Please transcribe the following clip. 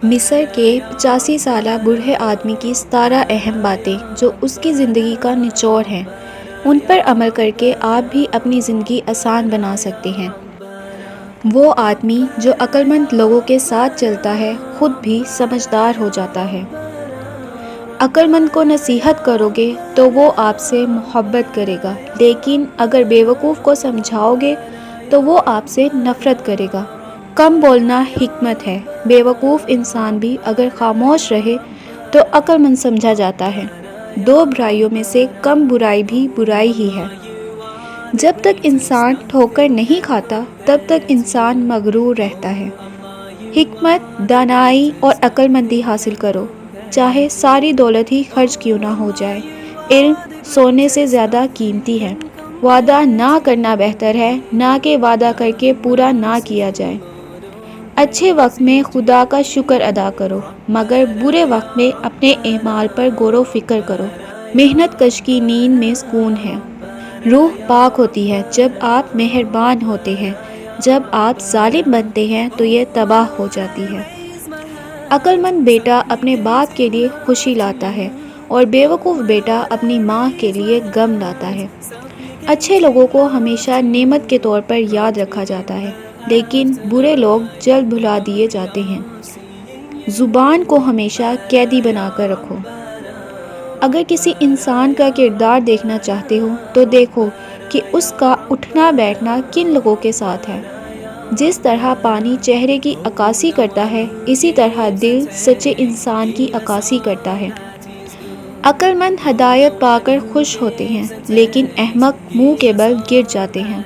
مصر کے 85 سالہ بوڑھے آدمی کی 17 اہم باتیں جو اس کی زندگی کا نچوڑ ہیں، ان پر عمل کر کے آپ بھی اپنی زندگی آسان بنا سکتے ہیں۔ وہ آدمی جو عقل مند لوگوں کے ساتھ چلتا ہے خود بھی سمجھدار ہو جاتا ہے۔ عقل مند کو نصیحت کرو گے تو وہ آپ سے محبت کرے گا، لیکن اگر بیوقوف کو سمجھاؤ گے تو وہ آپ سے نفرت کرے گا۔ کم بولنا حکمت ہے۔ بیوقوف انسان بھی اگر خاموش رہے تو عقل مند سمجھا جاتا ہے۔ 2 برائیوں میں سے کم برائی بھی برائی ہی ہے۔ جب تک انسان ٹھوکر نہیں کھاتا تب تک انسان مغرور رہتا ہے۔ حکمت، دانائی اور عقل مندی حاصل کرو، چاہے ساری دولت ہی خرچ کیوں نہ ہو جائے۔ علم سونے سے زیادہ قیمتی ہے۔ وعدہ نہ کرنا بہتر ہے، نہ کہ وعدہ کر کے پورا نہ کیا جائے۔ اچھے وقت میں خدا کا شکر ادا کرو، مگر برے وقت میں اپنے اعمال پر غور و فکر کرو۔ محنت کش کی نیند میں سکون ہے۔ روح پاک ہوتی ہے جب آپ مہربان ہوتے ہیں، جب آپ ظالم بنتے ہیں تو یہ تباہ ہو جاتی ہے۔ عقل مند بیٹا اپنے باپ کے لیے خوشی لاتا ہے اور بیوقوف بیٹا اپنی ماں کے لیے غم لاتا ہے۔ اچھے لوگوں کو ہمیشہ نعمت کے طور پر یاد رکھا جاتا ہے، لیکن برے لوگ جلد بھلا دیے جاتے ہیں۔ زبان کو ہمیشہ قیدی بنا کر رکھو۔ اگر کسی انسان کا کردار دیکھنا چاہتے ہو تو دیکھو کہ اس کا اٹھنا بیٹھنا کن لوگوں کے ساتھ ہے۔ جس طرح پانی چہرے کی عکاسی کرتا ہے، اسی طرح دل سچے انسان کی عکاسی کرتا ہے۔ عقل مند ہدایت پا کر خوش ہوتے ہیں، لیکن احمق منہ کے بل گر جاتے ہیں۔